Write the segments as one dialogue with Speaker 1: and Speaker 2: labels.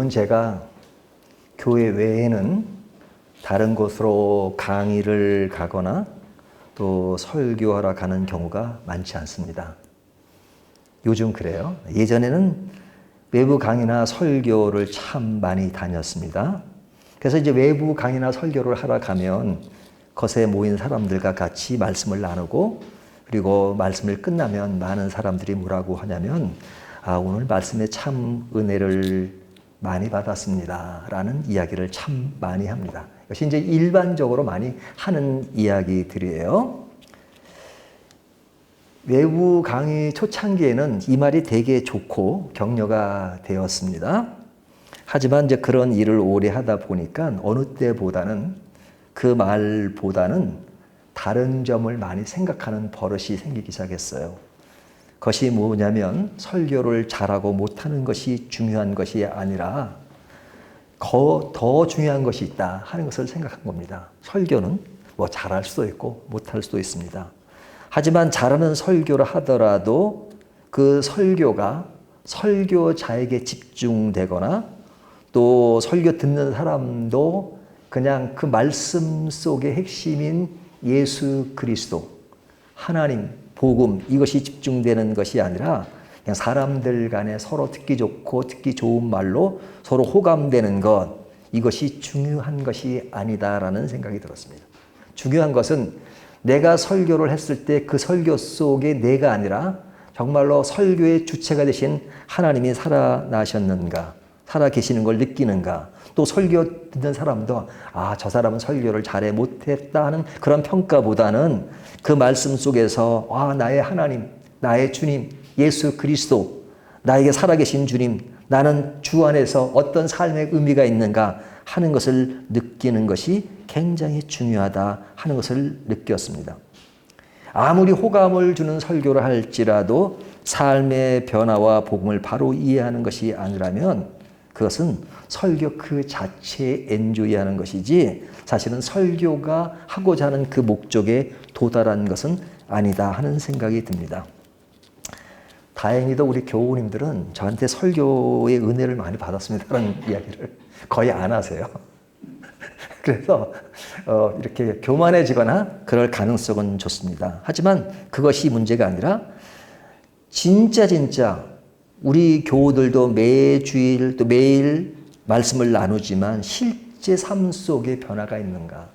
Speaker 1: 요즘은 제가 교회 외에는 다른 곳으로 강의를 가거나 또 설교하러 가는 경우가 많지 않습니다. 요즘 그래요. 예전에는 외부 강의나 설교를 참 많이 다녔습니다. 그래서 이제 외부 강의나 설교를 하러 가면 거기에 모인 사람들과 같이 말씀을 나누고, 그리고 말씀을 끝나면 많은 사람들이 뭐라고 하냐면 오늘 말씀에 참 은혜를 많이 받았습니다 라는 이야기를 참 많이 합니다. 이것이 이제 일반적으로 많이 하는 이야기들이에요. 외부 강의 초창기에는 이 말이 되게 좋고 격려가 되었습니다. 하지만 이제 그런 일을 오래 하다 보니까 어느 때보다는 그 말보다는 다른 점을 많이 생각하는 버릇이 생기기 시작했어요. 그것이 뭐냐면 설교를 잘하고 못하는 것이 중요한 것이 아니라 더 중요한 것이 있다 하는 것을 생각한 겁니다. 설교는 뭐 잘할 수도 있고 못할 수도 있습니다. 하지만 잘하는 설교를 하더라도 그 설교가 설교자에게 집중되거나 또 설교 듣는 사람도 그냥 그 말씀 속의 핵심인 예수 그리스도, 하나님, 복음 이것이 집중되는 것이 아니라 그냥 사람들 간에 서로 듣기 좋고 듣기 좋은 말로 서로 호감되는 것, 이것이 중요한 것이 아니다라는 생각이 들었습니다. 중요한 것은 내가 설교를 했을 때 그 설교 속에 내가 아니라 정말로 설교의 주체가 되신 하나님이 살아나셨는가, 살아계시는 걸 느끼는가, 또 설교 듣는 사람도 저 사람은 설교를 잘해 못했다 하는 그런 평가보다는 그 말씀 속에서 나의 하나님, 나의 주님, 예수 그리스도, 나에게 살아계신 주님, 나는 주 안에서 어떤 삶의 의미가 있는가 하는 것을 느끼는 것이 굉장히 중요하다 하는 것을 느꼈습니다. 아무리 호감을 주는 설교를 할지라도 삶의 변화와 복음을 바로 이해하는 것이 아니라면 그것은 설교 그 자체에 엔조이하는 것이지 사실은 설교가 하고자 하는 그 목적에 도달한 것은 아니다 하는 생각이 듭니다. 다행히도 우리 교우님들은 저한테 설교의 은혜를 많이 받았습니다라는 이야기를 거의 안 하세요. 그래서 이렇게 교만해지거나 그럴 가능성은 좋습니다. 하지만 그것이 문제가 아니라 진짜 우리 교우들도 매주일 또 매일 말씀을 나누지만 실제 삶 속에 변화가 있는가,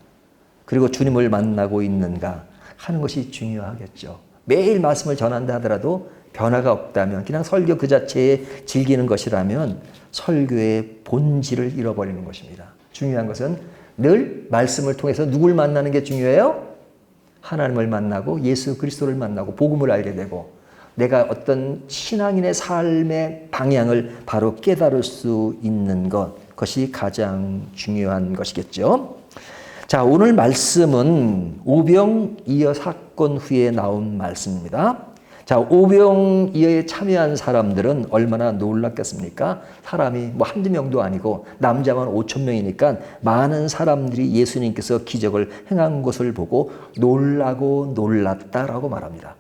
Speaker 1: 그리고 주님을 만나고 있는가 하는 것이 중요하겠죠. 매일 말씀을 전한다 하더라도 변화가 없다면 그냥 설교 그 자체에 즐기는 것이라면 설교의 본질을 잃어버리는 것입니다. 중요한 것은 늘 말씀을 통해서 누굴 만나는 게 중요해요? 하나님을 만나고 예수 그리스도를 만나고 복음을 알게 되고 내가 어떤 신앙인의 삶의 방향을 바로 깨달을 수 있는 그것이 가장 중요한 것이겠죠. 자, 오늘 말씀은 오병이어 사건 후에 나온 말씀입니다. 자, 오병이어에 참여한 사람들은 얼마나 놀랐겠습니까? 사람이 한두 명도 아니고 남자만 5천 명이니까 많은 사람들이 예수님께서 기적을 행한 것을 보고 놀라고 놀랐다라고 말합니다.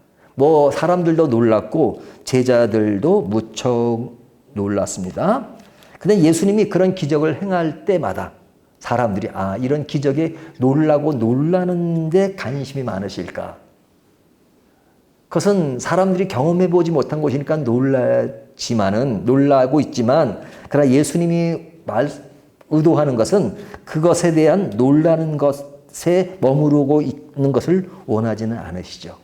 Speaker 1: 사람들도 놀랐고 제자들도 무척 놀랐습니다. 근데 예수님이 그런 기적을 행할 때마다 사람들이 이런 기적에 놀라고 놀라는데 관심이 많으실까? 그것은 사람들이 경험해보지 못한 것이니까 놀라고 있지만, 그러나 예수님이 의도하는 것은 그것에 대한 놀라는 것에 머무르고 있는 것을 원하지는 않으시죠.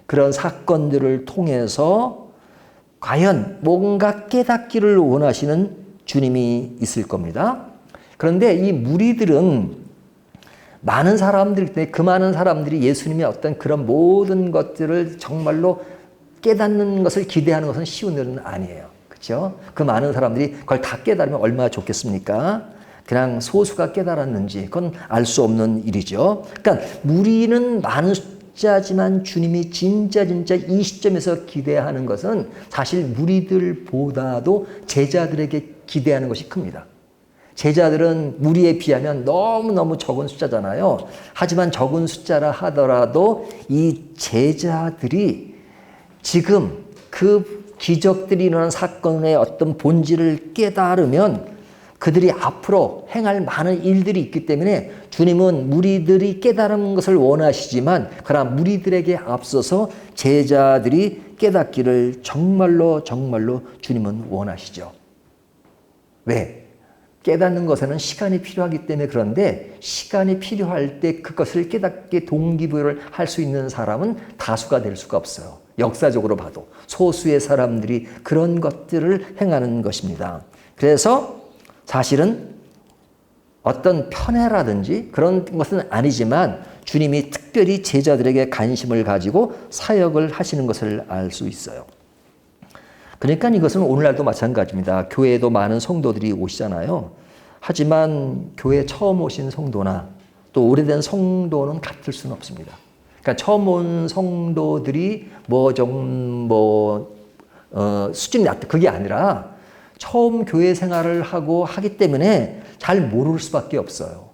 Speaker 1: 그런 사건들을 통해서 과연 뭔가 깨닫기를 원하시는 주님이 있을 겁니다. 그런데 이 무리들은 많은 사람들이기 때문에 그 많은 사람들이 예수님의 어떤 그런 모든 것들을 정말로 깨닫는 것을 기대하는 것은 쉬운 일은 아니에요. 그렇죠? 그 많은 사람들이 그걸 다 깨달으면 얼마나 좋겠습니까? 그냥 소수가 깨달았는지 그건 알 수 없는 일이죠. 그러니까 무리는 많은 숫자지만 주님이 진짜 이 시점에서 기대하는 것은 사실 무리들보다도 제자들에게 기대하는 것이 큽니다. 제자들은 무리에 비하면 너무너무 적은 숫자잖아요. 하지만 적은 숫자라 하더라도 이 제자들이 지금 그 기적들이 일어난 사건의 어떤 본질을 깨달으면 그들이 앞으로 행할 많은 일들이 있기 때문에 주님은 무리들이 깨달은 것을 원하시지만 그러나 무리들에게 앞서서 제자들이 깨닫기를 정말로 주님은 원하시죠. 왜? 깨닫는 것에는 시간이 필요하기 때문에 그런데 시간이 필요할 때 그것을 깨닫게 동기부여를 할 수 있는 사람은 다수가 될 수가 없어요. 역사적으로 봐도 소수의 사람들이 그런 것들을 행하는 것입니다. 그래서 사실은 어떤 편애라든지 그런 것은 아니지만 주님이 특별히 제자들에게 관심을 가지고 사역을 하시는 것을 알 수 있어요. 그러니까 이것은 오늘날도 마찬가지입니다. 교회에도 많은 성도들이 오시잖아요. 하지만 교회 처음 오신 성도나 또 오래된 성도는 같을 수는 없습니다. 그러니까 처음 온 성도들이 수준이 낮다 그게 아니라 처음 교회 생활을 하기 때문에 잘 모를 수밖에 없어요.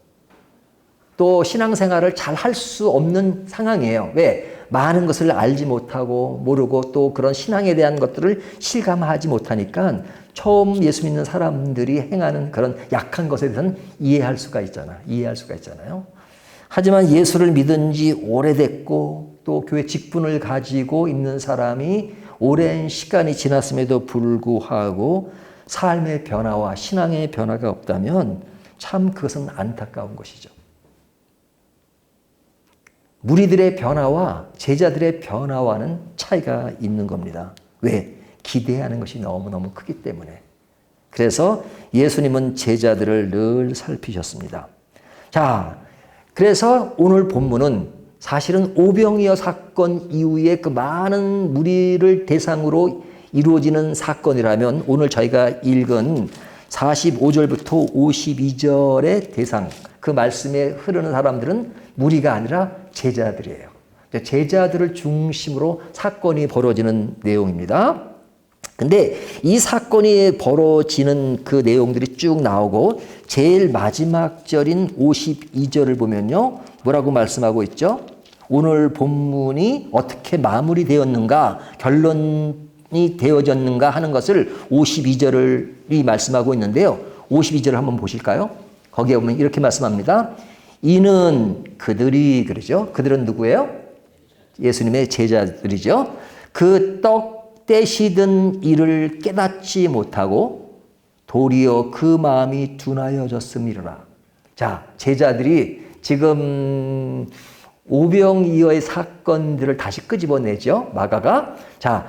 Speaker 1: 또 신앙생활을 잘 할 수 없는 상황이에요. 왜? 많은 것을 알지 못하고 모르고 또 그런 신앙에 대한 것들을 실감하지 못하니까 처음 예수 믿는 사람들이 행하는 그런 약한 것에 대해서는 이해할 수가 있잖아요. 하지만 예수를 믿은 지 오래됐고 또 교회 직분을 가지고 있는 사람이 오랜 시간이 지났음에도 불구하고 삶의 변화와 신앙의 변화가 없다면 참 그것은 안타까운 것이죠. 무리들의 변화와 제자들의 변화와는 차이가 있는 겁니다. 왜? 기대하는 것이 너무너무 크기 때문에. 그래서 예수님은 제자들을 늘 살피셨습니다. 자, 그래서 오늘 본문은 사실은 오병이어 사건 이후에 그 많은 무리를 대상으로 이루어지는 사건이라면 오늘 저희가 읽은 45절부터 52절의 대상, 그 말씀에 흐르는 사람들은 무리가 아니라 제자들이에요. 제자들을 중심으로 사건이 벌어지는 내용입니다. 근데 이 사건이 벌어지는 그 내용들이 쭉 나오고 제일 마지막 절인 52절을 보면요. 뭐라고 말씀하고 있죠? 오늘 본문이 어떻게 마무리되었는가, 결론이 되어졌는가 하는 것을 52절이 말씀하고 있는데요. 52절을 한번 보실까요? 거기에 보면 이렇게 말씀합니다. 이는 그들이 그러죠. 그들은 누구예요? 예수님의 제자들이죠. 그 떡 떼시던 일을 깨닫지 못하고 도리어 그 마음이 둔하여졌음이로라. 자, 제자들이 지금 오병이어의 사건들을 다시 끄집어내죠. 마가가. 자,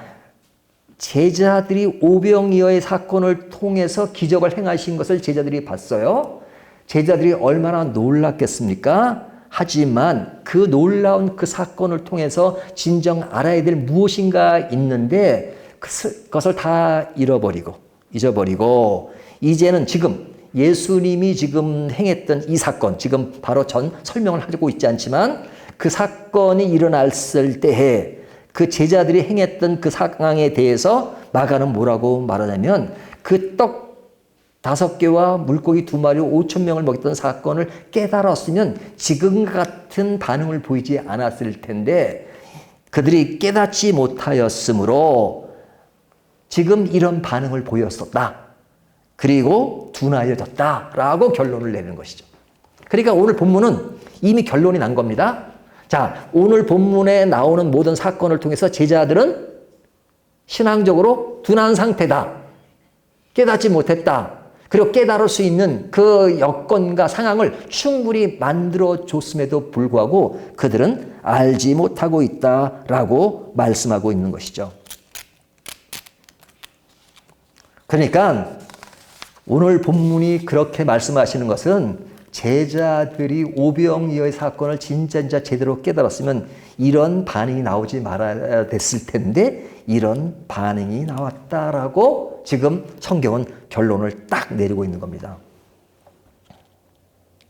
Speaker 1: 제자들이 오병이어의 사건을 통해서 기적을 행하신 것을 제자들이 봤어요. 제자들이 얼마나 놀랐겠습니까? 하지만 그 놀라운 그 사건을 통해서 진정 알아야 될 무엇인가 있는데 그것을 다 잊어버리고 이제는 지금 예수님이 지금 행했던 이 사건, 지금 바로 전 설명을 하고 있지 않지만 그 사건이 일어났을 때에 그 제자들이 행했던 그 상황에 대해서 마가는 뭐라고 말하냐면 그 떡 5개와 물고기 2마리 5,000명을 먹였던 사건을 깨달았으면 지금 같은 반응을 보이지 않았을 텐데 그들이 깨닫지 못하였으므로 지금 이런 반응을 보였었다. 그리고 둔하여졌다라고 결론을 내는 것이죠. 그러니까 오늘 본문은 이미 결론이 난 겁니다. 자, 오늘 본문에 나오는 모든 사건을 통해서 제자들은 신앙적으로 둔한 상태다. 깨닫지 못했다. 그리고 깨달을 수 있는 그 여건과 상황을 충분히 만들어줬음에도 불구하고 그들은 알지 못하고 있다라고 말씀하고 있는 것이죠. 그러니까 오늘 본문이 그렇게 말씀하시는 것은 제자들이 오병이어의 사건을 진짜 제대로 깨달았으면 이런 반응이 나오지 말아야 됐을 텐데 이런 반응이 나왔다라고 지금 성경은 결론을 딱 내리고 있는 겁니다.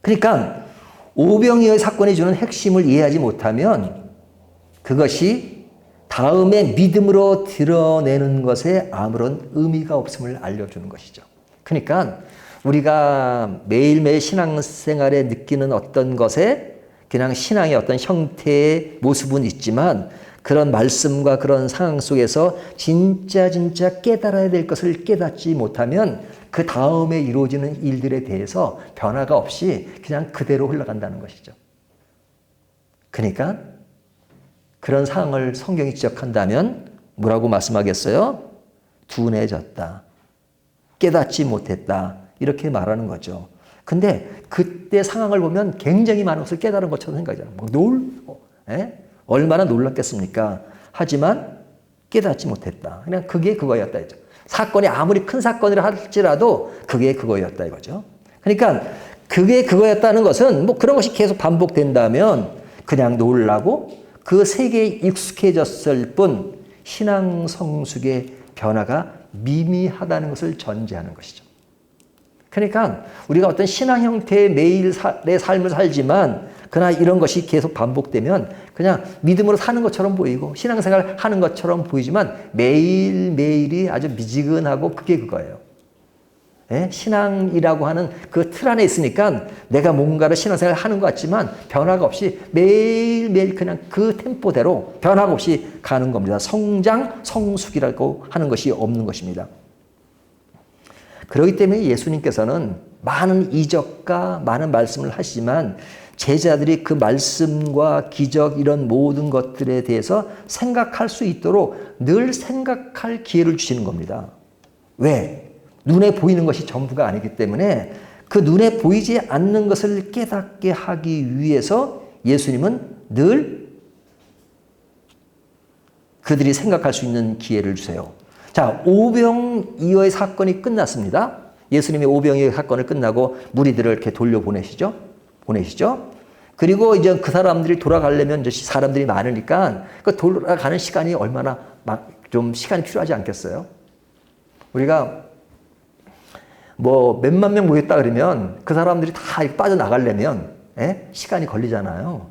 Speaker 1: 그러니까 오병이어의 사건이 주는 핵심을 이해하지 못하면 그것이 다음에 믿음으로 드러내는 것에 아무런 의미가 없음을 알려주는 것이죠. 그러니까 우리가 매일매일 신앙생활에 느끼는 어떤 것에 그냥 신앙의 어떤 형태의 모습은 있지만 그런 말씀과 그런 상황 속에서 진짜 깨달아야 될 것을 깨닫지 못하면 그 다음에 이루어지는 일들에 대해서 변화가 없이 그냥 그대로 흘러간다는 것이죠. 그러니까 그런 상황을 성경이 지적한다면 뭐라고 말씀하겠어요? 둔해졌다. 깨닫지 못했다. 이렇게 말하는 거죠. 근데 그때 상황을 보면 굉장히 많은 것을 깨달은 것처럼 생각하잖아요. 얼마나 놀랐겠습니까? 하지만 깨닫지 못했다. 그냥 그게 그거였다 이죠. 사건이 아무리 큰 사건이라 할지라도 그게 그거였다 이거죠. 그러니까 그게 그거였다는 것은 뭐 그런 것이 계속 반복된다면 그냥 놀라고 그 세계에 익숙해졌을 뿐 신앙 성숙의 변화가 미미하다는 것을 전제하는 것이죠. 그러니까 우리가 어떤 신앙 형태의 매일 내 삶을 살지만 그러나 이런 것이 계속 반복되면 그냥 믿음으로 사는 것처럼 보이고 신앙생활 하는 것처럼 보이지만 매일매일이 아주 미지근하고 그게 그거예요. 예? 신앙이라고 하는 그 틀 안에 있으니까 내가 뭔가를 신앙생활 하는 것 같지만 변화가 없이 매일매일 그냥 그 템포대로 변화가 없이 가는 겁니다. 성장, 성숙이라고 하는 것이 없는 것입니다. 그렇기 때문에 예수님께서는 많은 이적과 많은 말씀을 하시지만 제자들이 그 말씀과 기적 이런 모든 것들에 대해서 생각할 수 있도록 늘 생각할 기회를 주시는 겁니다. 왜? 눈에 보이는 것이 전부가 아니기 때문에 그 눈에 보이지 않는 것을 깨닫게 하기 위해서 예수님은 늘 그들이 생각할 수 있는 기회를 주세요. 자, 오병이어의 사건이 끝났습니다. 예수님이 오병이어 사건을 끝나고 무리들을 이렇게 돌려보내시죠. 그리고 이제 그 사람들이 돌아가려면 이제 사람들이 많으니까 그 돌아가는 시간이 얼마나 좀 시간이 필요하지 않겠어요? 우리가 뭐 몇만 명 모였다 그러면 그 사람들이 다 빠져나가려면 시간이 걸리잖아요.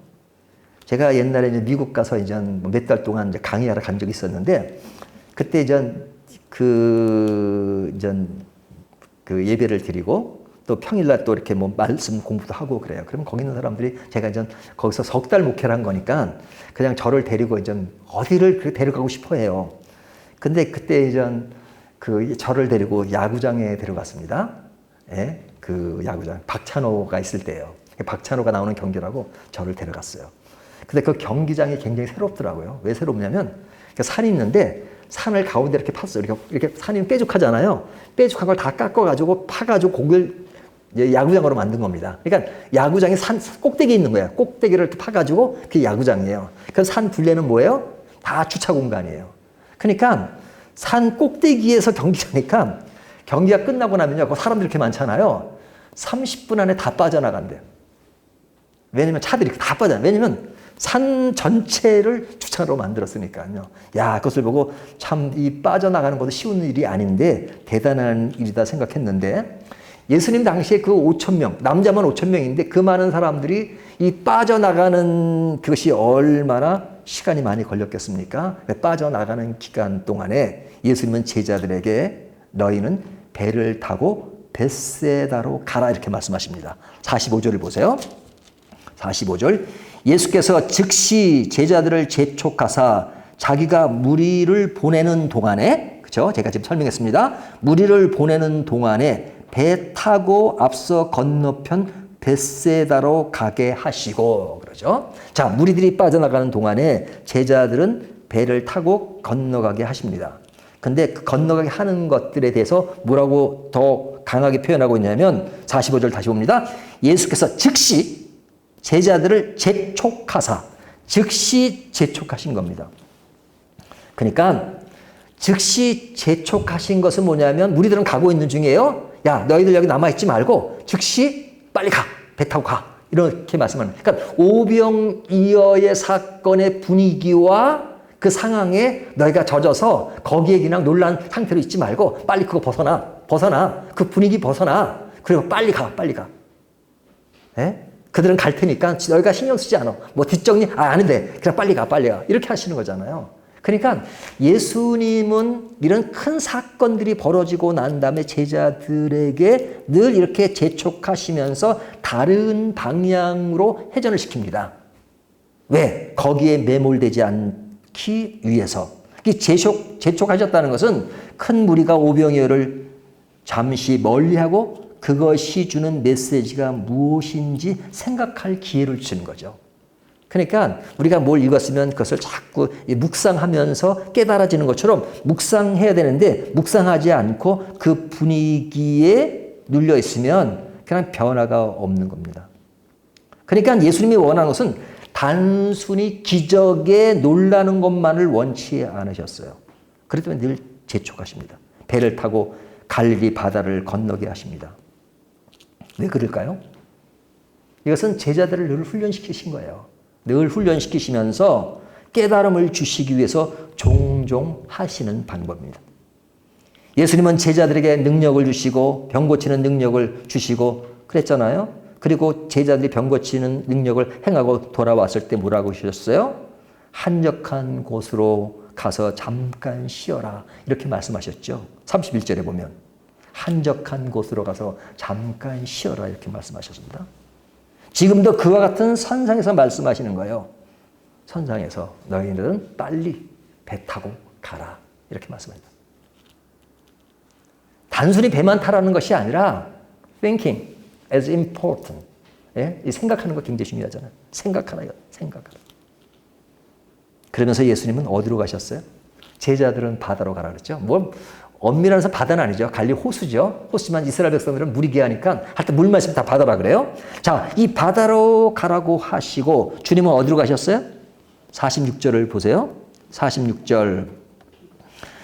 Speaker 1: 제가 옛날에 이제 미국 가서 이제 몇 달 동안 이제 강의하러 간 적이 있었는데 그때 이제 그 예배를 드리고 또 평일날 또 이렇게 뭐 말씀 공부도 하고 그래요. 그러면 거기 있는 사람들이 제가 이제 거기서 석 달 목회를 한 거니까 그냥 저를 데리고 이제 어디를 데려가고 싶어 해요. 근데 그때 이제 저를 데리고 야구장에 데려갔습니다. 예, 그 야구장 박찬호가 있을 때예요. 박찬호가 나오는 경기라고 저를 데려갔어요. 근데 그 경기장이 굉장히 새롭더라고요. 왜 새롭냐면 산이 있는데 산을 가운데 이렇게 팠어요. 이렇게 산이 뾰족하잖아요. 뾰족한 걸 다 깎아가지고 파가지고 공을 야구장으로 만든 겁니다. 그러니까 야구장이 산 꼭대기에 있는 거예요. 꼭대기를 이렇게 파가지고 그게 야구장이에요. 그 산 둘레는 뭐예요? 다 주차 공간이에요. 그러니까 산 꼭대기에서 경기장이니까 경기가 끝나고 나면요. 그 사람들이 이렇게 많잖아요. 30분 안에 다 빠져나간대요. 왜냐면 차들이 다 빠져나가요. 왜냐면 산 전체를 주차로 만들었으니까요. 야, 그것을 보고 참 이 빠져나가는 것도 쉬운 일이 아닌데 대단한 일이다 생각했는데 예수님 당시에 그 5,000명, 남자만 5,000명인데 그 많은 사람들이 이 빠져나가는 그것이 얼마나 시간이 많이 걸렸겠습니까? 빠져나가는 기간 동안에 예수님은 제자들에게 너희는 배를 타고 벳세다로 가라 이렇게 말씀하십니다. 45절을 보세요. 45절 예수께서 즉시 제자들을 재촉하사 자기가 무리를 보내는 동안에 그렇죠? 제가 지금 설명했습니다. 무리를 보내는 동안에 배 타고 앞서 건너편 벳세다로 가게 하시고 그러죠. 자, 무리들이 빠져나가는 동안에 제자들은 배를 타고 건너가게 하십니다. 근데 그 건너가게 하는 것들에 대해서 뭐라고 더 강하게 표현하고 있냐면 45절 다시 봅니다. 예수께서 즉시 제자들을 재촉하사 즉시 재촉하신 겁니다. 그러니까 즉시 재촉하신 것은 뭐냐면 무리들은 가고 있는 중이에요. 야, 너희들 여기 남아있지 말고 즉시 빨리 가. 배 타고 가. 이렇게 말씀합니다. 그러니까 오병이어의 사건의 분위기와 그 상황에 너희가 젖어서 거기에 그냥 놀란 상태로 있지 말고 빨리 그거 벗어나. 그 분위기 벗어나. 그리고 빨리 가. 예? 그들은 갈 테니까 너희가 신경 쓰지 않아. 뭐 뒷정리 안 돼. 그냥 빨리 가. 이렇게 하시는 거잖아요. 그러니까 예수님은 이런 큰 사건들이 벌어지고 난 다음에 제자들에게 늘 이렇게 재촉하시면서 다른 방향으로 회전을 시킵니다. 왜? 거기에 매몰되지 담기 위해서. 재촉하셨다는 것은 큰 무리가 오병이어를 잠시 멀리하고 그것이 주는 메시지가 무엇인지 생각할 기회를 주는 거죠. 그러니까 우리가 뭘 읽었으면 그것을 자꾸 묵상하면서 깨달아지는 것처럼 묵상해야 되는데 묵상하지 않고 그 분위기에 눌려 있으면 그냥 변화가 없는 겁니다. 그러니까 예수님이 원하는 것은 단순히 기적에 놀라는 것만을 원치 않으셨어요. 그렇기 때문에 늘 재촉하십니다. 배를 타고 갈릴리 바다를 건너게 하십니다. 왜 그럴까요? 이것은 제자들을 늘 훈련시키신 거예요. 늘 훈련시키시면서 깨달음을 주시기 위해서 종종 하시는 방법입니다. 예수님은 제자들에게 능력을 주시고 병 고치는 능력을 주시고 그랬잖아요. 그리고 제자들이 병 고치는 능력을 행하고 돌아왔을 때 뭐라고 하셨어요? 한적한 곳으로 가서 잠깐 쉬어라 이렇게 말씀하셨죠. 31절에 보면 한적한 곳으로 가서 잠깐 쉬어라 이렇게 말씀하셨습니다. 지금도 그와 같은 선상에서 말씀하시는 거예요. 선상에서 너희들은 빨리 배 타고 가라 이렇게 말씀합니다. 단순히 배만 타라는 것이 아니라 thinking as important. 예? 이 생각하는 거 굉장히 중요하잖아요. 생각하라. 그러면서 예수님은 어디로 가셨어요? 제자들은 바다로 가라 그랬죠. 뭐 엄밀한 서 바다는 아니죠. 갈리 호수죠. 호수지만 이스라엘 백성들은 물이 귀하니까 하여튼 물 마시면 다 바다라 그래요. 자, 이 바다로 가라고 하시고 주님은 어디로 가셨어요? 46절을 보세요. 46절.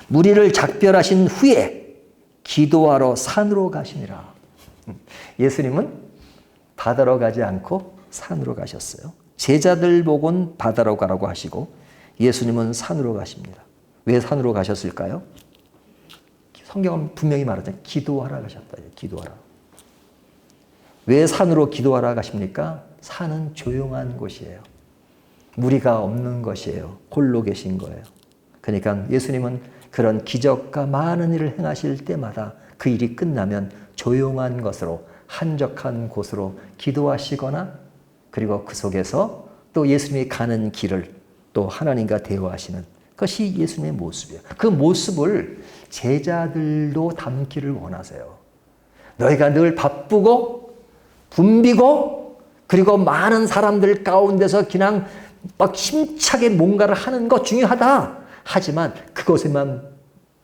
Speaker 1: 무리를 작별하신 후에 기도하러 산으로 가시니라. 예수님은 바다로 가지 않고 산으로 가셨어요. 제자들 보곤 바다로 가라고 하시고 예수님은 산으로 가십니다. 왜 산으로 가셨을까요? 성경은 분명히 말하잖아요. 기도하라 가셨다. 기도하라. 왜 산으로 기도하라 가십니까? 산은 조용한 곳이에요. 무리가 없는 것이에요. 홀로 계신 거예요. 그러니까 예수님은 그런 기적과 많은 일을 행하실 때마다 그 일이 끝나면 조용한 것으로 한적한 곳으로 기도하시거나 그리고 그 속에서 또 예수님이 가는 길을 또 하나님과 대화하시는 그것이 예수님의 모습이에요. 그 모습을 제자들도 담기를 원하세요. 너희가 늘 바쁘고 붐비고 그리고 많은 사람들 가운데서 그냥 막 힘차게 뭔가를 하는 거 중요하다. 하지만 그것에만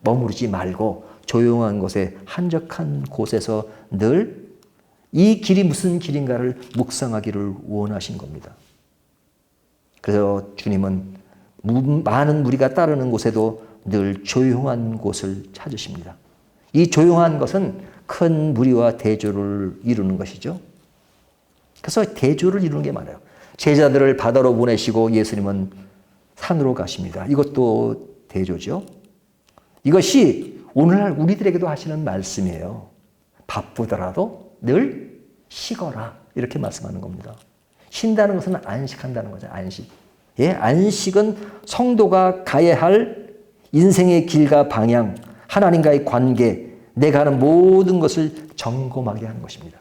Speaker 1: 머무르지 말고 조용한 곳에 한적한 곳에서 늘 이 길이 무슨 길인가를 묵상하기를 원하신 겁니다. 그래서 주님은 많은 무리가 따르는 곳에도 늘 조용한 곳을 찾으십니다. 이 조용한 것은 큰 무리와 대조를 이루는 것이죠. 그래서 대조를 이루는 게 많아요. 제자들을 바다로 보내시고 예수님은 산으로 가십니다. 이것도 대조죠. 이것이 오늘날 우리들에게도 하시는 말씀이에요. 바쁘더라도 늘 쉬거라 이렇게 말씀하는 겁니다. 쉰다는 것은 안식한다는 거죠. 안식. 예, 안식은 성도가 가야 할 인생의 길과 방향, 하나님과의 관계, 내가 하는 모든 것을 점검하게 하는 것입니다.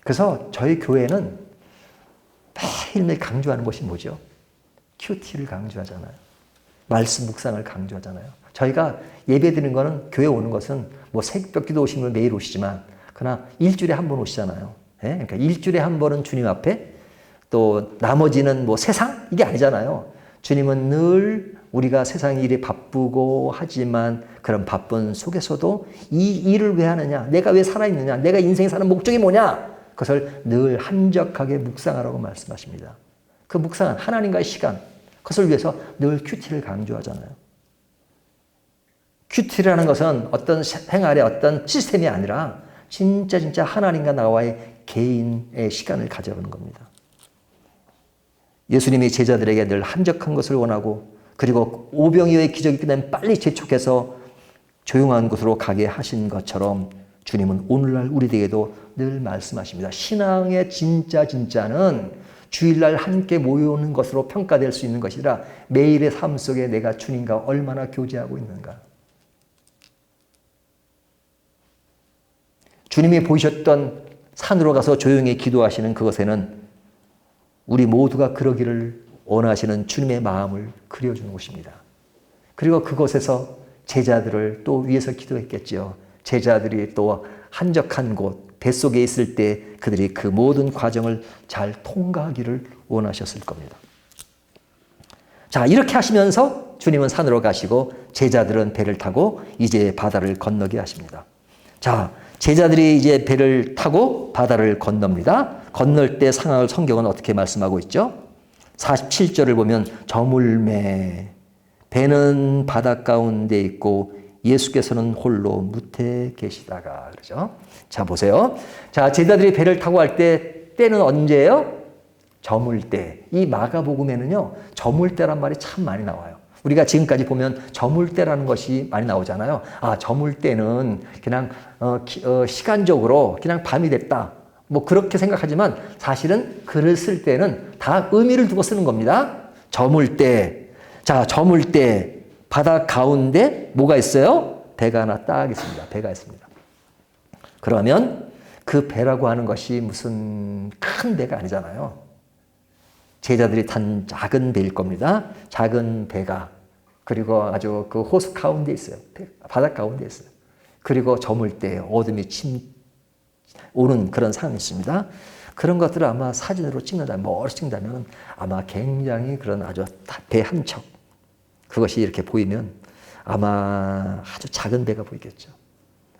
Speaker 1: 그래서 저희 교회는 매일매일 강조하는 것이 뭐죠? 큐티를 강조하잖아요. 말씀 묵상을 강조하잖아요. 저희가 예배 드리는 거는 교회 오는 것은 뭐 새벽 기도 오시는 분 매일 오시지만 그러나 일주일에 한 번 오시잖아요. 예? 그러니까 일주일에 한 번은 주님 앞에 또 나머지는 뭐 세상? 이게 아니잖아요. 주님은 늘 우리가 세상 일이 바쁘고 하지만 그런 바쁜 속에서도 이 일을 왜 하느냐? 내가 왜 살아있느냐? 내가 인생에 사는 목적이 뭐냐? 그것을 늘 한적하게 묵상하라고 말씀하십니다. 그 묵상은 하나님과의 시간, 그것을 위해서 늘 큐티를 강조하잖아요. 큐티라는 것은 어떤 생활의 어떤 시스템이 아니라 진짜 하나님과 나와의 개인의 시간을 가져보는 겁니다. 예수님이 제자들에게 늘 한적한 것을 원하고 그리고 오병이어의 기적이 끝나면 빨리 재촉해서 조용한 곳으로 가게 하신 것처럼 주님은 오늘날 우리에게도 늘 말씀하십니다. 신앙의 진짜는 주일날 함께 모여오는 것으로 평가될 수 있는 것이라 매일의 삶 속에 내가 주님과 얼마나 교제하고 있는가. 주님이 보이셨던 산으로 가서 조용히 기도하시는 그것에는 우리 모두가 그러기를 원하시는 주님의 마음을 그려주는 곳입니다. 그리고 그곳에서 제자들을 또 위해서 기도했겠지요. 제자들이 또 한적한 곳, 뱃속에 있을 때 그들이 그 모든 과정을 잘 통과하기를 원하셨을 겁니다. 자, 이렇게 하시면서 주님은 산으로 가시고 제자들은 배를 타고 이제 바다를 건너게 하십니다. 자, 제자들이 이제 배를 타고 바다를 건넙니다. 건널 때 상황을 성경은 어떻게 말씀하고 있죠? 47절을 보면 저물매 배는 바다 가운데 있고 예수께서는 홀로 무태 계시다가 그러죠. 자, 보세요. 자, 제자들이 배를 타고 할 때는 언제예요? 저물 때. 이 마가복음에는요, 저물 때란 말이 참 많이 나와요. 우리가 지금까지 보면 저물 때라는 것이 많이 나오잖아요. 아, 저물 때는 그냥 시간적으로 그냥 밤이 됐다. 뭐 그렇게 생각하지만 사실은 글을 쓸 때는 다 의미를 두고 쓰는 겁니다. 저물 때. 자, 저물 때 바다 가운데 뭐가 있어요? 배가 하나 딱 있습니다. 배가 있습니다. 그러면 그 배라고 하는 것이 무슨 큰 배가 아니잖아요. 제자들이 탄 작은 배일 겁니다. 작은 배가. 그리고 아주 그 호수 가운데 있어요. 바다 가운데 있어요. 그리고 저물 때 어둠이 오는 그런 상황이 있습니다. 그런 것들을 아마 사진으로 찍는다면, 멀리 찍는다면 아마 굉장히 그런 아주 배 한 척. 그것이 이렇게 보이면 아마 아주 작은 배가 보이겠죠.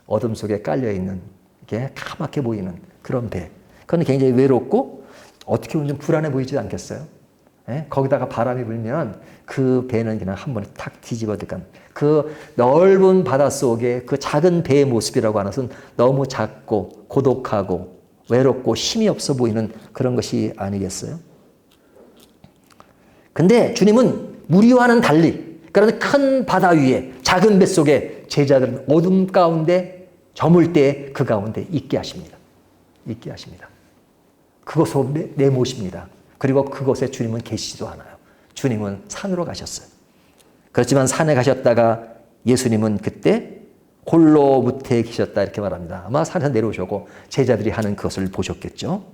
Speaker 1: 어둠 속에 깔려있는, 이렇게 까맣게 보이는 그런 배. 그건 굉장히 외롭고 어떻게 보면 좀 불안해 보이지 않겠어요? 예? 거기다가 바람이 불면 그 배는 그냥 한 번에 탁 뒤집어들까. 그 넓은 바닷속에 그 작은 배의 모습이라고 하는 것은 너무 작고 고독하고 외롭고 힘이 없어 보이는 그런 것이 아니겠어요? 근데 주님은 무리와는 달리 그런 큰 바다 위에 작은 배 속에 제자들은 어둠 가운데 저물 때 그 가운데 있게 하십니다. 있게 하십니다. 그곳으로 내모십니다. 그리고 그곳에 주님은 계시지도 않아요. 주님은 산으로 가셨어요. 그렇지만 산에 가셨다가 예수님은 그때 홀로 무태에 계셨다 이렇게 말합니다. 아마 산에서 내려오셨고 제자들이 하는 그것을 보셨겠죠.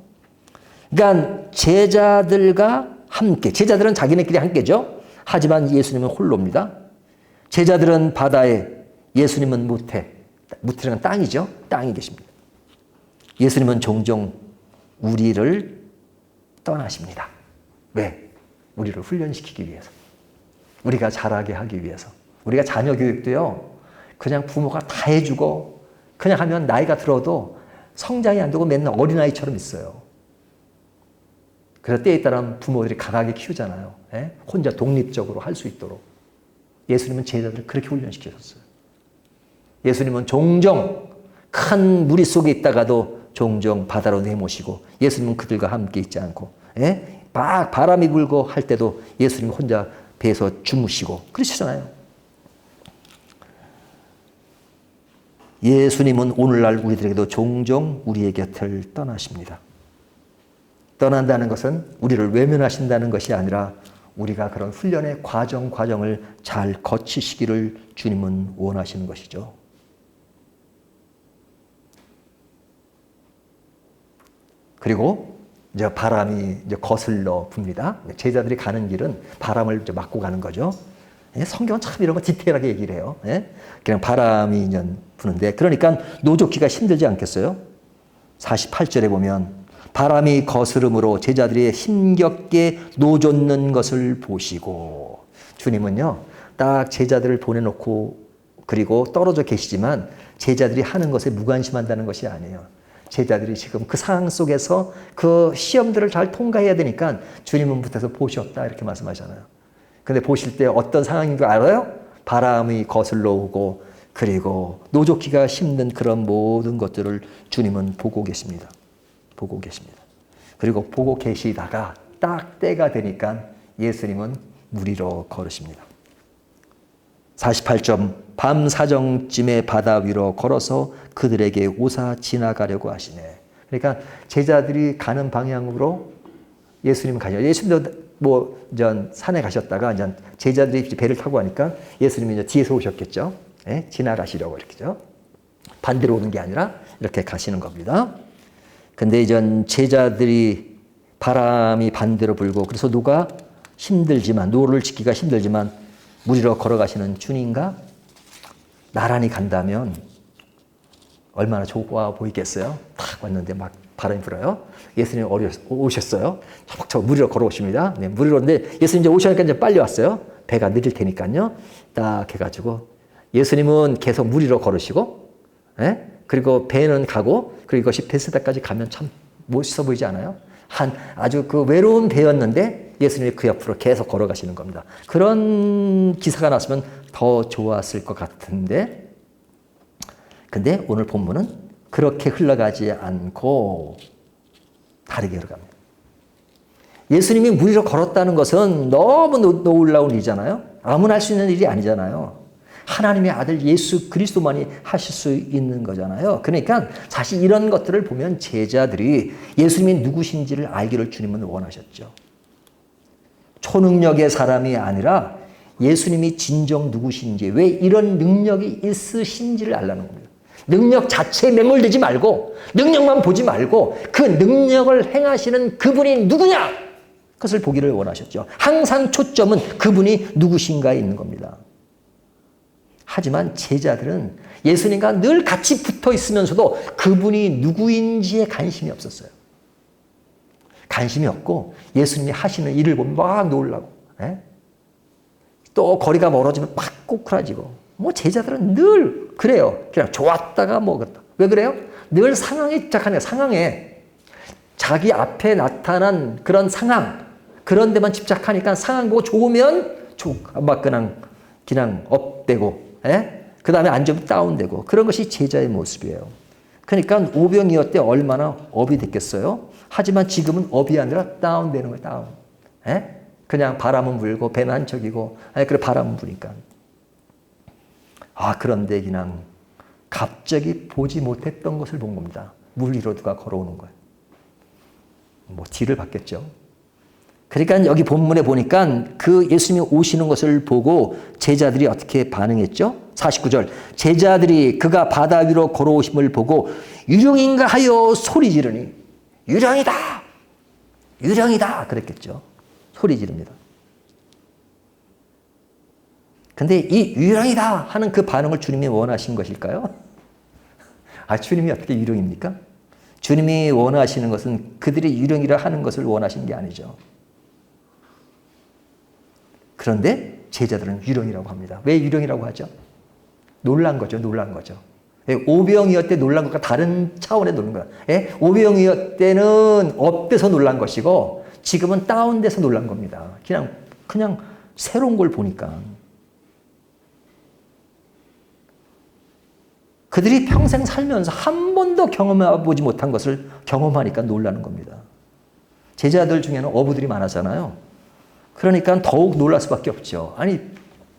Speaker 1: 그러니까 제자들과 함께, 제자들은 자기네끼리 함께죠. 하지만 예수님은 홀로입니다. 제자들은 바다에, 예수님은 무태. 무태는 땅이죠. 땅이 계십니다. 예수님은 종종 우리를 떠나십니다. 왜? 우리를 훈련시키기 위해서. 우리가 자라게 하기 위해서. 우리가 자녀 교육도요, 그냥 부모가 다 해주고, 그냥 하면 나이가 들어도 성장이 안 되고 맨날 어린아이처럼 있어요. 그래서 때에 따라 부모들이 강하게 키우잖아요. 예? 혼자 독립적으로 할 수 있도록. 예수님은 제자들을 그렇게 훈련시키셨어요. 예수님은 종종 큰 무리 속에 있다가도 종종 바다로 내모시고 예수님은 그들과 함께 있지 않고, 예? 막 바람이 불고 할 때도 예수님 혼자 배에서 주무시고 그러시잖아요. 예수님은 오늘날 우리들에게도 종종 우리의 곁을 떠나십니다. 떠난다는 것은 우리를 외면하신다는 것이 아니라 우리가 그런 훈련의 과정을 잘 거치시기를 주님은 원하시는 것이죠. 그리고 이제 바람이 이제 거슬러 붑니다. 제자들이 가는 길은 바람을 이제 맞고 가는 거죠. 예? 성경은 참 이런 거 디테일하게 얘기를 해요. 예? 그냥 바람이 이제 부는데, 그러니까 노젓기가 힘들지 않겠어요? 48절에 보면 바람이 거스름으로 제자들이 힘겹게 노젓는 것을 보시고, 주님은요 딱 제자들을 보내놓고 그리고 떨어져 계시지만 제자들이 하는 것에 무관심한다는 것이 아니에요. 제자들이 지금 그 상황 속에서 그 시험들을 잘 통과해야 되니까 주님은 붙어서 보셨다 이렇게 말씀하잖아요. 근데 보실 때 어떤 상황인 줄 알아요? 바람이 거슬러 오고 그리고 노젓기가 힘든 그런 모든 것들을 주님은 보고 계십니다. 보고 계십니다. 그리고 보고 계시다가 딱 때가 되니까 예수님은 물 위로 걸으십니다. 48점, 밤 사정쯤에 바다 위로 걸어서 그들에게 오사 지나가려고 하시네. 그러니까 제자들이 가는 방향으로 예수님은 가죠. 예수님도 산에 가셨다가 이제 제자들이 배를 타고 가니까 예수님이 이제 뒤에서 오셨겠죠. 예? 지나가시려고 이렇게죠. 반대로 오는 게 아니라 이렇게 가시는 겁니다. 근데 이제 제자들이 바람이 반대로 불고 그래서 누가 힘들지만 노를 짓기가 힘들지만 물 위로 걸어가시는 주님과 나란히 간다면 얼마나 좋아 보이겠어요? 탁 왔는데 막 바람이 불어요. 예수님 오셨어요. 저 물 위로 걸어오십니다. 네, 물 위로인데 예수님 이제 오시니까 이제 빨리 왔어요. 배가 느릴 테니까요. 딱 해가지고 예수님은 계속 물 위로 걸으시고, 예? 그리고 배는 가고, 그리고 이것이 베세다까지 가면 참 멋있어 보이지 않아요? 아주 그 외로운 배였는데 예수님이 그 옆으로 계속 걸어가시는 겁니다. 그런 기사가 났으면 더 좋았을 것 같은데, 근데 오늘 본문은 그렇게 흘러가지 않고 다르게 흘러갑니다. 예수님이 물 위로 걸었다는 것은 너무 놀라운 일이잖아요. 아무나 할 수 있는 일이 아니잖아요. 하나님의 아들 예수 그리스도만이 하실 수 있는 거잖아요. 그러니까 사실 이런 것들을 보면 제자들이 예수님이 누구신지를 알기를 주님은 원하셨죠. 초능력의 사람이 아니라 예수님이 진정 누구신지, 왜 이런 능력이 있으신지를 알라는 겁니다. 능력 자체에 매몰되지 말고 능력만 보지 말고 그 능력을 행하시는 그분이 누구냐? 그것을 보기를 원하셨죠. 항상 초점은 그분이 누구신가에 있는 겁니다. 하지만 제자들은 예수님과 늘 같이 붙어 있으면서도 그분이 누구인지에 관심이 없었어요. 관심이 없고 예수님이 하시는 일을 보면 막 놀라고, 예? 또 거리가 멀어지면 막 꼬꾸라지고, 뭐 제자들은 늘 그래요. 그냥 좋았다가 먹었다. 왜 그래요? 늘 상황에 집착하는 거예요. 상황에. 자기 앞에 나타난 그런 상황, 그런 데만 집착하니까 상황 보고 좋으면 막 그냥 업되고, 예? 그 다음에 안 좋으면 다운되고, 그런 것이 제자의 모습이에요. 그러니까 오병이어 때 얼마나 업이 됐겠어요? 하지만 지금은 업이 아니라 다운되는 거예요. 다운. 예? 그냥 바람은 불고 배는 한척이고, 그래 바람은 부니까. 그런데 그냥 갑자기 보지 못했던 것을 본 겁니다. 물 위로 누가 걸어오는 거예요. 뭐 뒤를 봤겠죠. 그러니까 여기 본문에 보니까 그 예수님이 오시는 것을 보고 제자들이 어떻게 반응했죠? 49절. 제자들이 그가 바다 위로 걸어오심을 보고 유령인가 하여 소리 지르니, 유령이다! 유령이다! 그랬겠죠. 소리 지릅니다. 근데 이 유령이다 하는 그 반응을 주님이 원하신 것일까요? 주님이 어떻게 유령입니까? 주님이 원하시는 것은 그들이 유령이라 하는 것을 원하신 게 아니죠. 그런데 제자들은 유령이라고 합니다. 왜 유령이라고 하죠? 놀란 거죠. 놀란 거죠. 오병이어 때 놀란 것과 다른 차원의 놀란 거예요. 오병이어 때는 업돼서 놀란 것이고 지금은 다운돼서 놀란 겁니다. 그냥 새로운 걸 보니까. 그들이 평생 살면서 한 번도 경험해보지 못한 것을 경험하니까 놀라는 겁니다. 제자들 중에는 어부들이 많았잖아요. 그러니까 더욱 놀랄 수밖에 없죠. 아니,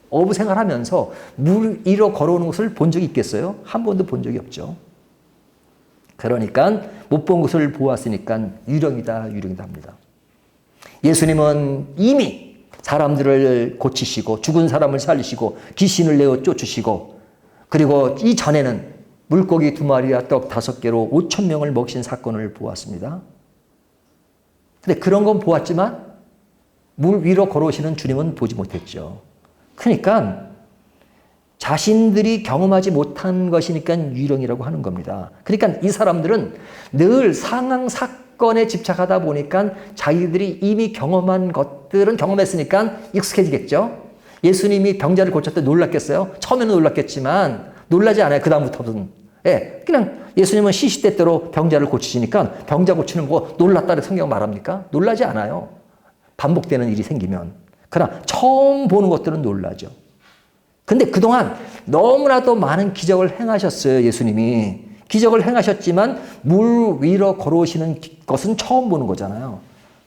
Speaker 1: 어부 생활하면서 물 위로 걸어오는 것을 본 적이 있겠어요? 한 번도 본 적이 없죠. 그러니까 못 본 것을 보았으니까 유령이다 합니다. 예수님은 이미 사람들을 고치시고 죽은 사람을 살리시고 귀신을 내어 쫓으시고, 그리고 이전에는 물고기 2마리와 떡 5개로 5,000명을 먹이신 사건을 보았습니다. 근데 그런 건 보았지만 물 위로 걸어오시는 주님은 보지 못했죠. 그러니까 자신들이 경험하지 못한 것이니까 유령이라고 하는 겁니다. 그러니까 이 사람들은 늘 상황 사건에 집착하다 보니까 자기들이 이미 경험한 것들은 경험했으니까 익숙해지겠죠. 예수님이 병자를 고쳤을 때 놀랐겠어요? 처음에는 놀랐겠지만 놀라지 않아요. 그 다음부터는. 그냥 예수님은 시시때때로 병자를 고치시니까 병자 고치는 거 놀랐다고 성경 말합니까? 놀라지 않아요. 반복되는 일이 생기면. 그러나 처음 보는 것들은 놀라죠. 근데 그동안 너무나도 많은 기적을 행하셨어요. 예수님이. 기적을 행하셨지만 물 위로 걸어오시는 것은 처음 보는 거잖아요.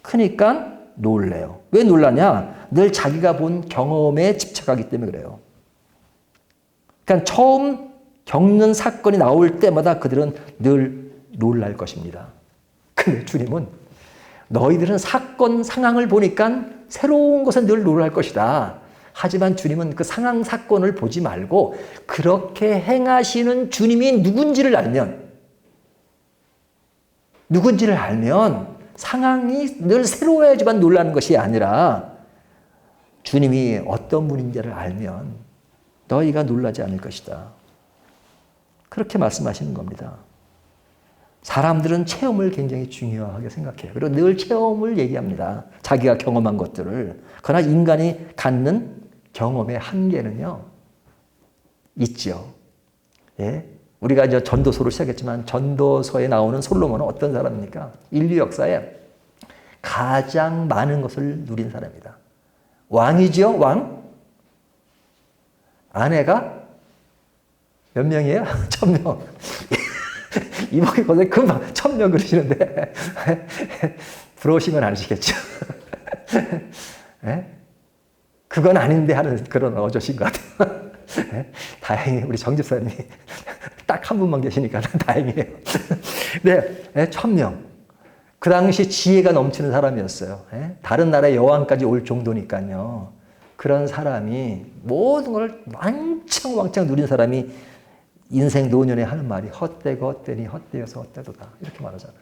Speaker 1: 그러니까 놀래요. 왜 놀라냐? 늘 자기가 본 경험에 집착하기 때문에 그래요. 그러니까 처음 겪는 사건이 나올 때마다 그들은 늘 놀랄 것입니다. 근데 주님은 너희들은 사건, 상황을 보니까 새로운 것은 늘 놀랄 것이다. 하지만 주님은 그 상황, 사건을 보지 말고 그렇게 행하시는 주님이 누군지를 알면 상황이 늘 새로워야지만 놀라는 것이 아니라 주님이 어떤 분인지를 알면 너희가 놀라지 않을 것이다. 그렇게 말씀하시는 겁니다. 사람들은 체험을 굉장히 중요하게 생각해요. 그리고 늘 체험을 얘기합니다. 자기가 경험한 것들을. 그러나 인간이 갖는 경험의 한계는요, 있죠. 예? 우리가 이제 전도서로 시작했지만 전도서에 나오는 솔로몬은 어떤 사람입니까? 인류 역사에 가장 많은 것을 누린 사람입니다. 왕이죠, 왕? 아내가 몇 명이에요? 1000명. 이목이 거기서 금방 1000명 그러시는데 부러우시면 아니시겠죠. 네? 그건 아닌데 하는 그런 어조신 것 같아요. 네? 다행히 우리 정 집사님이 딱 한 분만 계시니까 다행이에요. 네, 1000명. 그 당시 지혜가 넘치는 사람이었어요. 네? 다른 나라의 여왕까지 올 정도니까요. 그런 사람이 모든 걸 왕창 누린 사람이 인생 노년에 하는 말이 헛되고 헛되니 헛되어서 헛되도다. 이렇게 말하잖아요.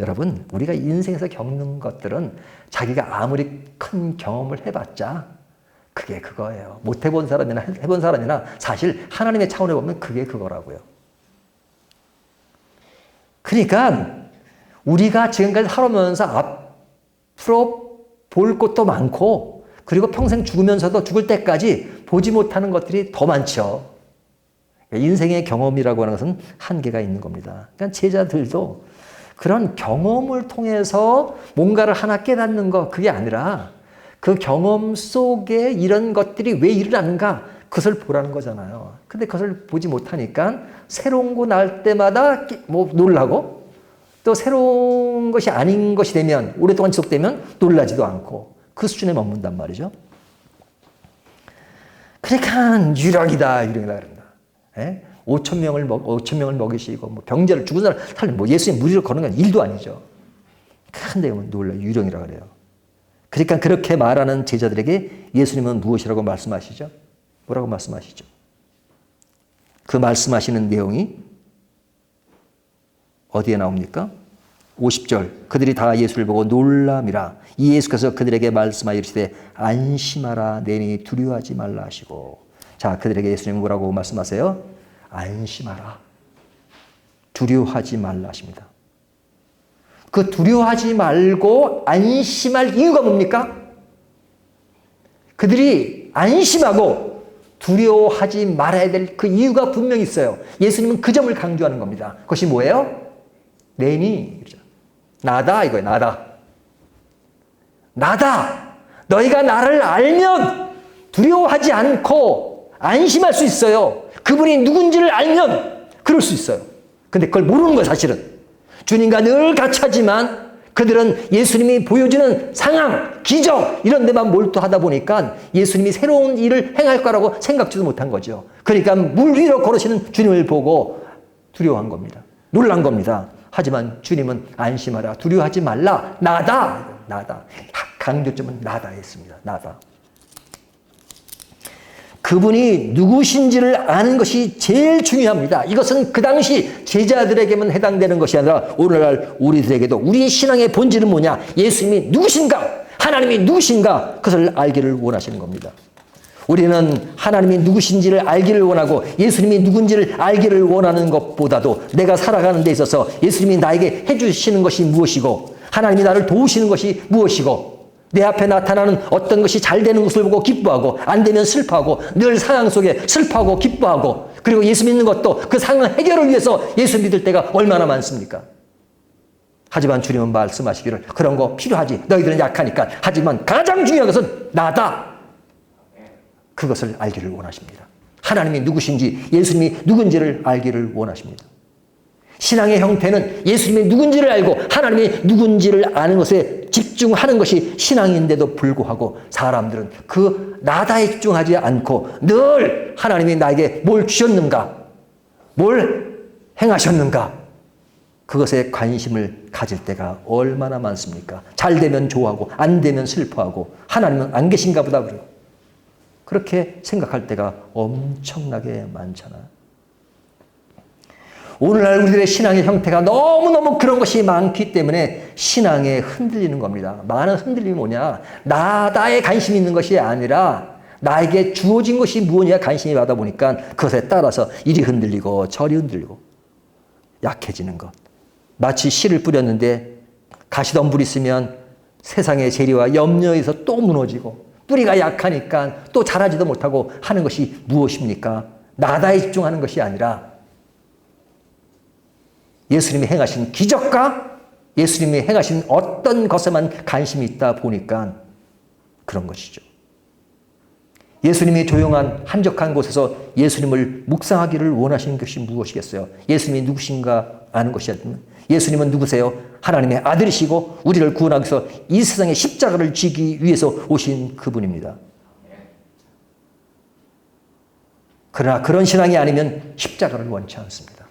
Speaker 1: 여러분, 우리가 인생에서 겪는 것들은 자기가 아무리 큰 경험을 해봤자 그게 그거예요. 못 해본 사람이나 해본 사람이나 사실 하나님의 차원에 보면 그게 그거라고요. 그러니까 우리가 지금까지 살아오면서 앞으로 볼 것도 많고 그리고 평생 죽으면서도 죽을 때까지 보지 못하는 것들이 더 많죠. 인생의 경험이라고 하는 것은 한계가 있는 겁니다. 그러니까 제자들도 그런 경험을 통해서 뭔가를 하나 깨닫는 것, 그게 아니라 그 경험 속에 이런 것들이 왜 일어나는가, 그것을 보라는 거잖아요. 근데 그것을 보지 못하니까 새로운 거 나올 때마다 뭐 놀라고 또 새로운 것이 아닌 것이 되면 오랫동안 지속되면 놀라지도 않고 그 수준에 머문단 말이죠. 그러니까 유령이다 그럽니다. 예? 5,000명을 먹이시고 뭐 병자를 죽은 사람 살린 뭐 예수님 무리로 거는 건 일도 아니죠. 근데 놀라 유령이라 그래요. 그러니까 그렇게 말하는 제자들에게 예수님은 무엇이라고 말씀하시죠? 뭐라고 말씀하시죠? 그 말씀하시는 내용이 어디에 나옵니까? 50절. 그들이 다 예수를 보고 놀람이라. 이 예수께서 그들에게 말씀하여 이르시되 안심하라 내니 두려워하지 말라 하시고. 자, 그들에게 예수님은 뭐라고 말씀하세요? 안심하라. 두려워하지 말라 하십니다. 그 두려워하지 말고 안심할 이유가 뭡니까? 그들이 안심하고 두려워하지 말아야 될 그 이유가 분명히 있어요. 예수님은 그 점을 강조하는 겁니다. 그것이 뭐예요? 내니, 나다 이거예요. 나다. 너희가 나를 알면 두려워하지 않고 안심할 수 있어요. 그분이 누군지를 알면 그럴 수 있어요. 근데 그걸 모르는 거예요, 사실은. 주님과 늘 같이 하지만 그들은 예수님이 보여주는 상황, 기적 이런 데만 몰두하다 보니까 예수님이 새로운 일을 행할 거라고 생각지도 못한 거죠. 그러니까 물 위로 걸으시는 주님을 보고 두려워한 겁니다. 놀란 겁니다. 하지만 주님은 안심하라, 두려워하지 말라, 나다. 강조점은 나다 했습니다. 나다. 그분이 누구신지를 아는 것이 제일 중요합니다. 이것은 그 당시 제자들에게만 해당되는 것이 아니라 오늘날 우리들에게도 우리의 신앙의 본질은 뭐냐? 예수님이 누구신가? 하나님이 누구신가? 그것을 알기를 원하시는 겁니다. 우리는 하나님이 누구신지를 알기를 원하고 예수님이 누군지를 알기를 원하는 것보다도 내가 살아가는 데 있어서 예수님이 나에게 해주시는 것이 무엇이고 하나님이 나를 도우시는 것이 무엇이고 내 앞에 나타나는 어떤 것이 잘 되는 것을 보고 기뻐하고 안 되면 슬퍼하고 늘 상황 속에 슬퍼하고 기뻐하고 그리고 예수 믿는 것도 그 상황 해결을 위해서 예수 믿을 때가 얼마나 많습니까? 하지만 주님은 말씀하시기를 그런 거 필요하지. 너희들은 약하니까. 하지만 가장 중요한 것은 나다. 그것을 알기를 원하십니다. 하나님이 누구신지 예수님이 누군지를 알기를 원하십니다. 신앙의 형태는 예수님이 누군지를 알고 하나님이 누군지를 아는 것에 집중하는 것이 신앙인데도 불구하고 사람들은 그 나다에 집중하지 않고 늘 하나님이 나에게 뭘 주셨는가, 뭘 행하셨는가 그것에 관심을 가질 때가 얼마나 많습니까? 잘 되면 좋아하고 안 되면 슬퍼하고 하나님은 안 계신가 보다 그러고 그렇게 생각할 때가 엄청나게 많잖아요. 오늘날 우리들의 신앙의 형태가 너무너무 그런 것이 많기 때문에 신앙에 흔들리는 겁니다. 많은 흔들림이 뭐냐? 나에 관심이 있는 것이 아니라 나에게 주어진 것이 무엇이냐 관심이 받아 보니까 그것에 따라서 이리 흔들리고 저리 흔들리고 약해지는 것. 마치 씨를 뿌렸는데 가시덤불이 있으면 세상의 재리와 염려에서 또 무너지고 뿌리가 약하니까 또 자라지도 못하고 하는 것이 무엇입니까? 나다에 집중하는 것이 아니라 예수님이 행하신 기적과 예수님이 행하신 어떤 것에만 관심이 있다 보니까 그런 것이죠. 예수님이 조용한 한적한 곳에서 예수님을 묵상하기를 원하시는 것이 무엇이겠어요? 예수님이 누구신가 아는 것이 아니라 예수님은 누구세요? 하나님의 아들이시고 우리를 구원하기 위해서 이 세상에 십자가를 지기 위해서 오신 그분입니다. 그러나 그런 신앙이 아니면 십자가를 원치 않습니다.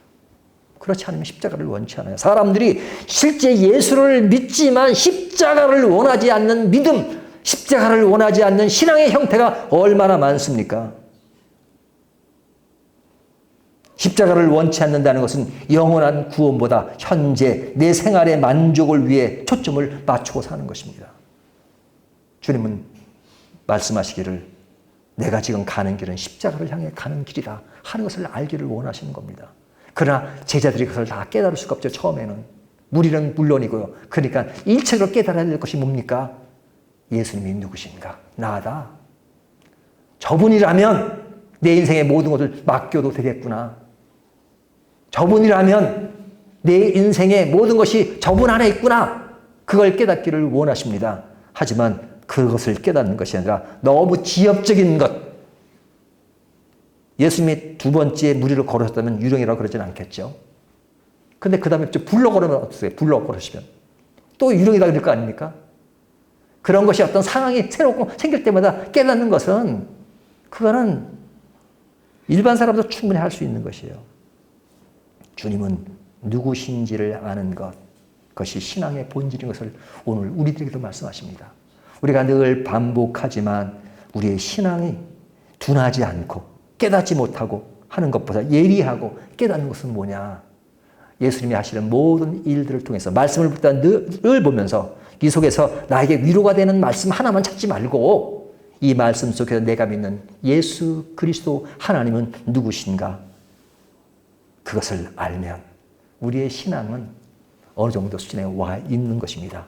Speaker 1: 그렇지 않으면 십자가를 원치 않아요. 사람들이 실제 예수를 믿지만 십자가를 원하지 않는 믿음, 십자가를 원하지 않는 신앙의 형태가 얼마나 많습니까? 십자가를 원치 않는다는 것은 영원한 구원보다 현재 내 생활의 만족을 위해 초점을 맞추고 사는 것입니다. 주님은 말씀하시기를 내가 지금 가는 길은 십자가를 향해 가는 길이다 하는 것을 알기를 원하시는 겁니다. 그러나 제자들이 그것을 다 깨달을 수가 없죠. 처음에는. 무리는 물론이고요. 그러니까 일체로 깨달아야 될 것이 뭡니까? 예수님이 누구신가? 나다. 저분이라면 내 인생의 모든 것을 맡겨도 되겠구나. 저분이라면 내 인생의 모든 것이 저분 안에 있구나. 그걸 깨닫기를 원하십니다. 하지만 그것을 깨닫는 것이 아니라 너무 지엽적인 것. 예수님이 두 번째 무리를 걸으셨다면 유령이라고 그러진 않겠죠. 근데 그 다음에 불러 걸으면 어떠세요? 불러 걸으시면. 또 유령이다 그럴 거 아닙니까? 그런 것이 어떤 상황이 새롭고 생길 때마다 깨닫는 것은 그거는 일반 사람도 충분히 할 수 있는 것이에요. 주님은 누구신지를 아는 것, 그것이 신앙의 본질인 것을 오늘 우리들에게도 말씀하십니다. 우리가 늘 반복하지만 우리의 신앙이 둔하지 않고 깨닫지 못하고 하는 것보다 예리하고 깨닫는 것은 뭐냐? 예수님이 하시는 모든 일들을 통해서 말씀을 듣다 늘 보면서 이 속에서 나에게 위로가 되는 말씀 하나만 찾지 말고 이 말씀 속에서 내가 믿는 예수 그리스도 하나님은 누구신가? 그것을 알면 우리의 신앙은 어느 정도 수준에 와 있는 것입니다.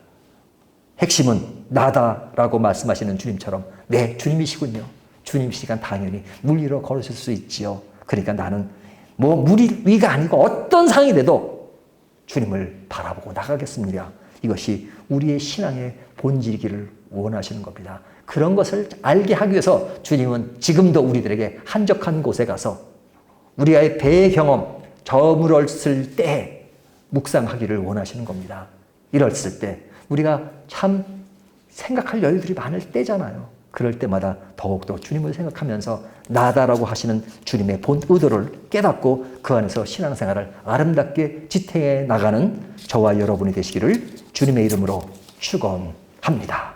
Speaker 1: 핵심은 나다라고 말씀하시는 주님처럼 네, 주님이시군요. 주님이시니까 당연히 물 위로 걸으실 수 있지요. 그러니까 나는 뭐 물 위가 아니고 어떤 상황이 돼도 주님을 바라보고 나가겠습니다. 이것이 우리의 신앙의 본질이기를 원하시는 겁니다. 그런 것을 알게 하기 위해서 주님은 지금도 우리들에게 한적한 곳에 가서 우리의 배의 경험, 저물었을 때 묵상하기를 원하시는 겁니다. 이랬을 때 우리가 참 생각할 여유들이 많을 때잖아요. 그럴 때마다 더욱더 주님을 생각하면서 나다라고 하시는 주님의 본 의도를 깨닫고 그 안에서 신앙생활을 아름답게 지탱해 나가는 저와 여러분이 되시기를 주님의 이름으로 축원합니다.